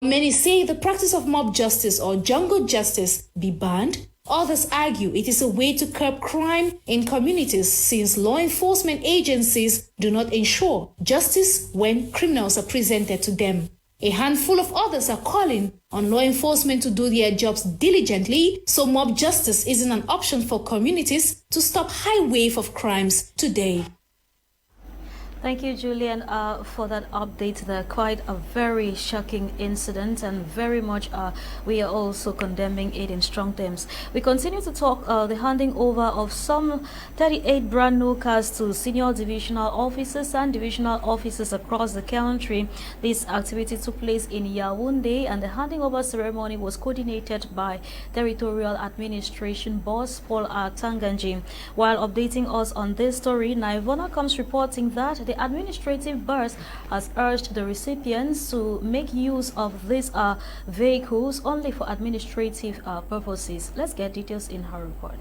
Many say the practice of mob justice or jungle justice be banned. Others argue it is a way to curb crime in communities since law enforcement agencies do not ensure justice when criminals are presented to them. A handful of others are calling on law enforcement to do their jobs diligently, so mob justice isn't an option for communities to stop high wave of crimes today. Thank you, Julian, for that update there. Quite a very shocking incident, and very much we are also condemning it in strong terms. We continue to talk the handing over of some 38 brand new cars to senior divisional officers and divisional officers across the country. This activity took place in Yaoundé, and the handing over ceremony was coordinated by Territorial Administration Boss Paul Tanganji. While updating us on this story, Naivona comes reporting that the administrative boss has urged the recipients to make use of these vehicles only for administrative purposes. Let's get details in her report.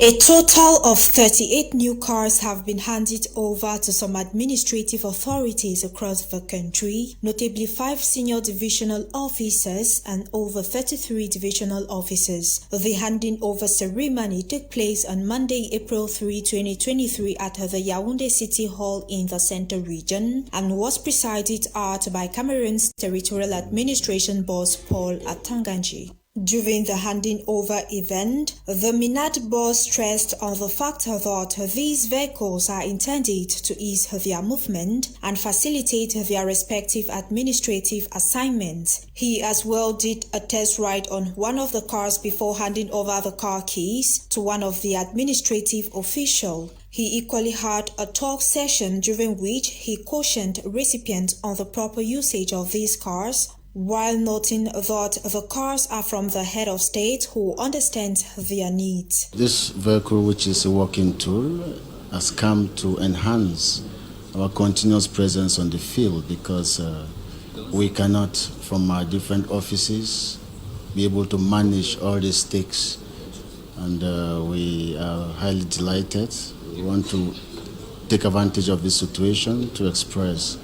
A total of 38 new cars have been handed over to some administrative authorities across the country, notably 5 senior divisional officers and over 33 divisional officers. The handing over ceremony took place on Monday, April 3, 2023 at the Yaoundé City Hall in the Centre region and was presided at by Cameroon's Territorial Administration Boss Paul Tanganji. During the handing over event, the Minad boss stressed on the fact that these vehicles are intended to ease their movement and facilitate their respective administrative assignments. He as well did a test ride on one of the cars before handing over the car keys to one of the administrative officials. He equally had a talk session during which he cautioned recipients on the proper usage of these cars, while noting that the cars are from the head of state who understands their needs. This vehicle, which is a working tool, has come to enhance our continuous presence on the field because we cannot, from our different offices, be able to manage all the stakes, and we are highly delighted. We want to take advantage of this situation to express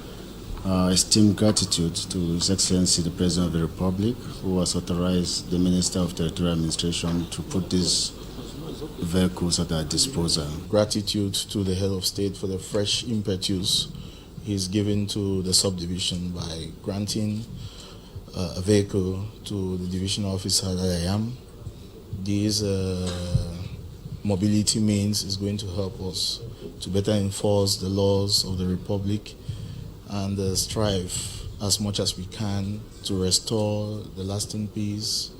esteemed gratitude to His Excellency the President of the Republic, who has authorized the Minister of Territorial Administration to put these vehicles at our disposal. Gratitude to the Head of State for the fresh impetus he's given to the subdivision by granting a vehicle to the divisional officer that I am. This mobility means is going to help us to better enforce the laws of the Republic and strive as much as we can to restore the lasting peace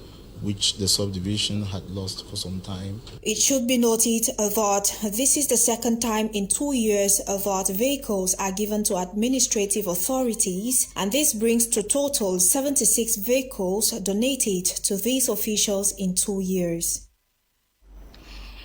which the subdivision had lost for some time. It should be noted that this is the second time in 2 years that vehicles are given to administrative authorities, and this brings to total 76 vehicles donated to these officials in 2 years.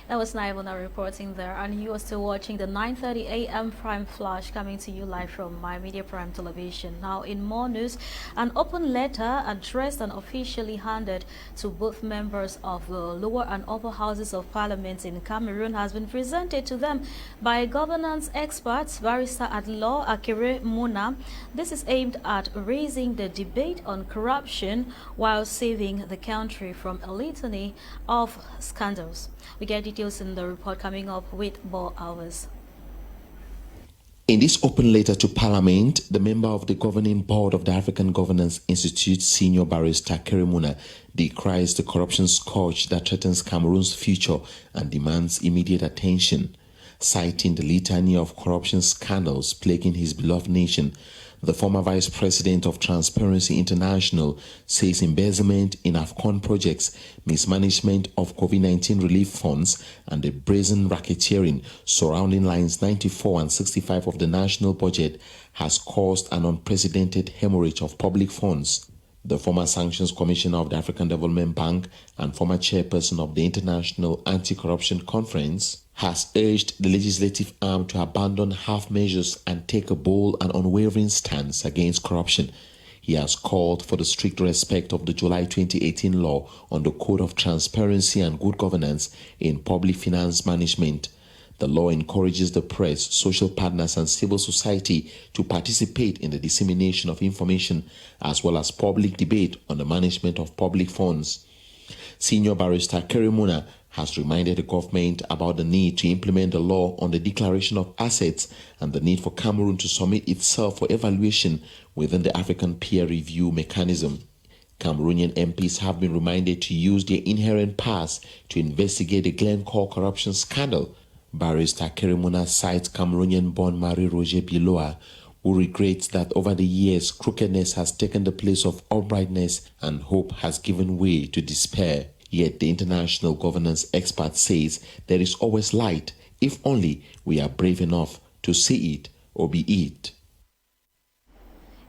That was Naivona reporting there, and you are still watching the 9:30 a.m. Prime Flash coming to you live from My Media Prime Television. Now, in more news, an open letter addressed and officially handed to both members of the lower and upper houses of parliament in Cameroon has been presented to them by governance experts, Barrister at Law Akere Muna. This is aimed at raising the debate on corruption while saving the country from a litany of scandals. We get details in the report coming up with Bole hours. In this open letter to Parliament, the member of the governing board of the African Governance Institute, Senior Barrister Akere Muna, decries the corruption scourge that threatens Cameroon's future and demands immediate attention. Citing the litany of corruption scandals plaguing his beloved nation, the former vice president of Transparency International says embezzlement in AFCON projects, mismanagement of COVID-19 relief funds, and the brazen racketeering surrounding lines 94 and 65 of the national budget has caused an unprecedented hemorrhage of public funds. The former Sanctions Commissioner of the African Development Bank and former chairperson of the International Anti-Corruption Conference has urged the legislative arm to abandon half measures and take a bold and unwavering stance against corruption. He has called for the strict respect of the July 2018 law on the Code of Transparency and Good Governance in Public Finance Management. The law encourages the press, social partners, and civil society to participate in the dissemination of information as well as public debate on the management of public funds. Senior Barrister Kerimuna has reminded the government about the need to implement the law on the declaration of assets and the need for Cameroon to submit itself for evaluation within the African peer review mechanism. Cameroonian MPs have been reminded to use their inherent powers to investigate the Glencore corruption scandal. Barrister Kerimuna cites Cameroonian-born Marie-Roger Biloa, who regrets that over the years, crookedness has taken the place of uprightness and hope has given way to despair. Yet the international governance expert says there is always light if only we are brave enough to see it or be it.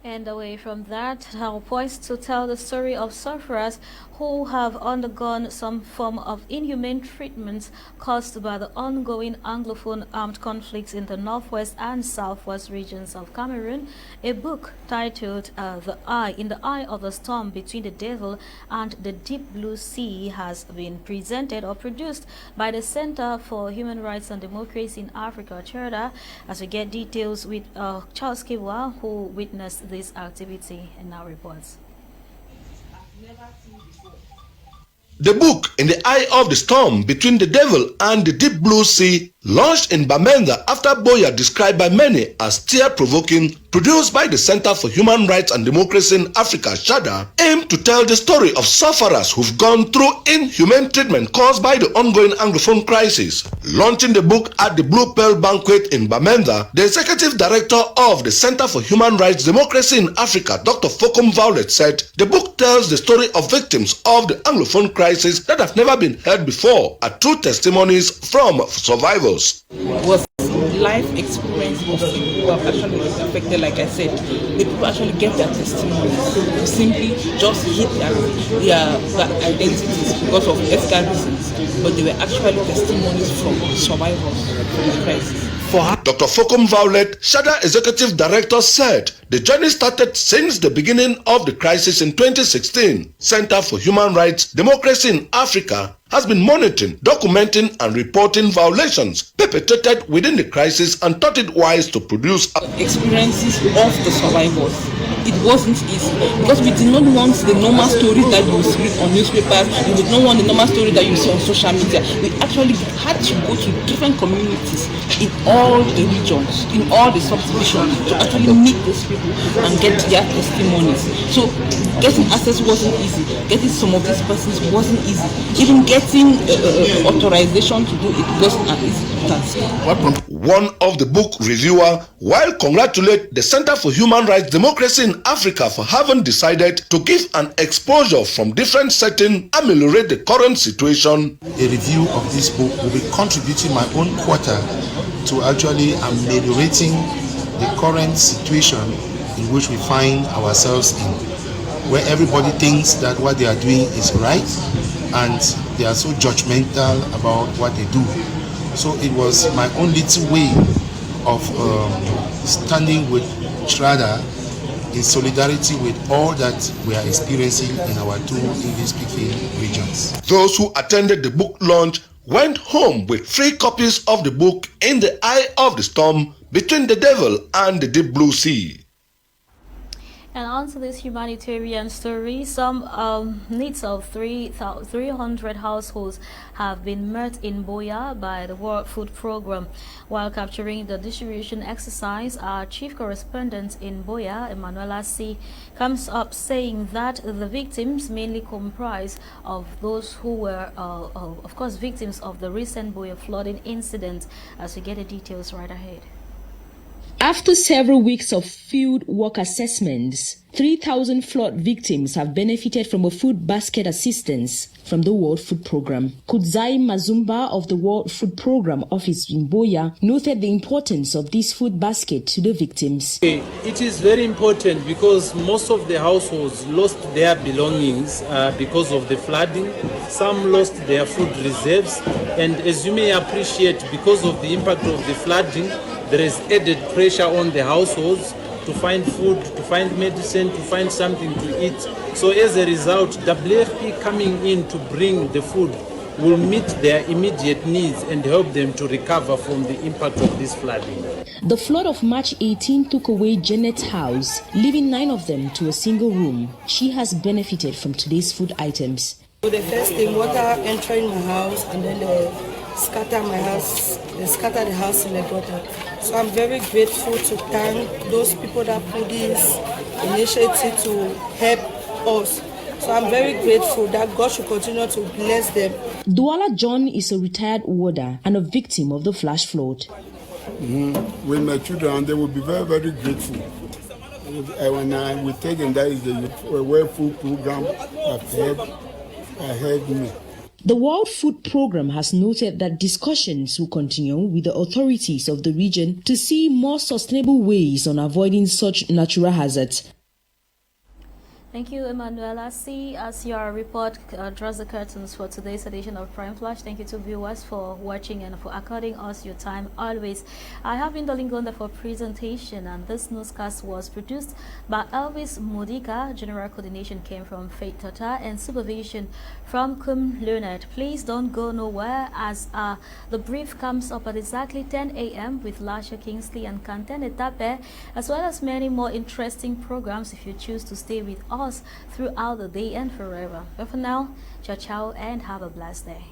And away from that, now poised to tell the story of sufferers who have undergone some form of inhumane treatment caused by the ongoing Anglophone armed conflicts in the northwest and southwest regions of Cameroon. A book titled In the Eye of the Storm Between the Devil and the Deep Blue Sea has been presented or produced by the Center for Human Rights and Democracy in Africa, CHRDA, as we get details with Charles Kiwa, who witnessed this activity in our reports. The book, In the Eye of the Storm Between the Devil and the Deep Blue Sea, launched in Bamenda after Boya, described by many as tear-provoking, produced by the Center for Human Rights and Democracy in Africa, CHRDA, aimed to tell the story of sufferers who've gone through inhumane treatment caused by the ongoing Anglophone crisis. Launching the book at the Blue Pearl Banquet in Bamenda, the Executive Director of the Center for Human Rights Democracy in Africa, Dr. Fokum Violet, said the book tells the story of victims of the Anglophone crisis that have never been heard before, are true testimonies from survivors. Was life experience of people who have actually been affected. Like I said, the people actually get their testimonies to simply just hit their identities because of ethical reasons, but they were actually testimonies from survivors from the crisis. Dr. Fokum Violet, CHRDA Executive Director, said the journey started since the beginning of the crisis in 2016. Center for Human Rights Democracy in Africa has been monitoring, documenting, and reporting violations perpetrated within the crisis and thought it wise to produce experiences of the survivors. It wasn't easy because we did not want the normal stories that you read on newspapers. We did not want the normal story that you see on social media. We actually had to go to different communities in all the regions, in all the subdivisions, to actually meet these people and get their testimonies. So getting access wasn't easy. Getting some of these persons wasn't easy. Even getting authorization to do it wasn't an easy task. One of the book reviewer, while congratulate the Center for Human Rights Democracy in Africa for having decided to give an exposure from different settings, ameliorate the current situation. A review of this book will be contributing my own quota to actually ameliorating the current situation in which we find ourselves in, where everybody thinks that what they are doing is right and they are so judgmental about what they do. So it was my own little way of standing with CHRDA in solidarity with all that we are experiencing in our two English-speaking regions. Those who attended the book launch went home with free copies of the book In the Eye of the Storm Between the Devil and the Deep Blue Sea. And on to this humanitarian story, some needs of 300 households have been met in Boya by the World Food Programme. While capturing the distribution exercise, our chief correspondent in Boya, Emanuela C., comes up saying that the victims mainly comprise of those who were, of course, victims of the recent Boya flooding incident, as we get the details right ahead. After several weeks of field work assessments, 3,000 flood victims have benefited from a food basket assistance from the World Food Programme. Kudzai Mazumba of the World Food Programme office in Boya noted the importance of this food basket to the victims. It is very important because most of the households lost their belongings because of the flooding. Some lost their food reserves, and as you may appreciate, because of the impact of the flooding, there is added pressure on the households to find food, to find medicine, to find something to eat. So as a result, WFP coming in to bring the food will meet their immediate needs and help them to recover from the impact of this flooding. The flood of March 18 took away Janet's house, leaving 9 of them to a single room. She has benefited from today's food items. So the first thing, water entering my house, and then they scatter my house. They scatter the house in the gutter. So I'm very grateful to thank those people that put this initiative to help us. So I'm very grateful that God should continue to bless them. Douala John is a retired warder and a victim of the flash flood. With my children, they will be very, very grateful. When we take them, that is the World Food Program ahead me. The World Food Program has noted that discussions will continue with the authorities of the region to see more sustainable ways on avoiding such natural hazards. Thank you, Emanuela. See, as your report draws the curtains for today's edition of Prime Flash. Thank you to viewers for watching and for according us your time always. I have been Dolingonda for presentation, and this newscast was produced by Elvis Modica. General coordination came from Faith Tata and supervision from Kum Leonard. Please don't go nowhere, as the brief comes up at exactly 10 a.m. with Lasha Kingsley and Kanten Etape, as well as many more interesting programs if you choose to stay with us throughout the day and forever. But for now, ciao ciao and have a blessed day.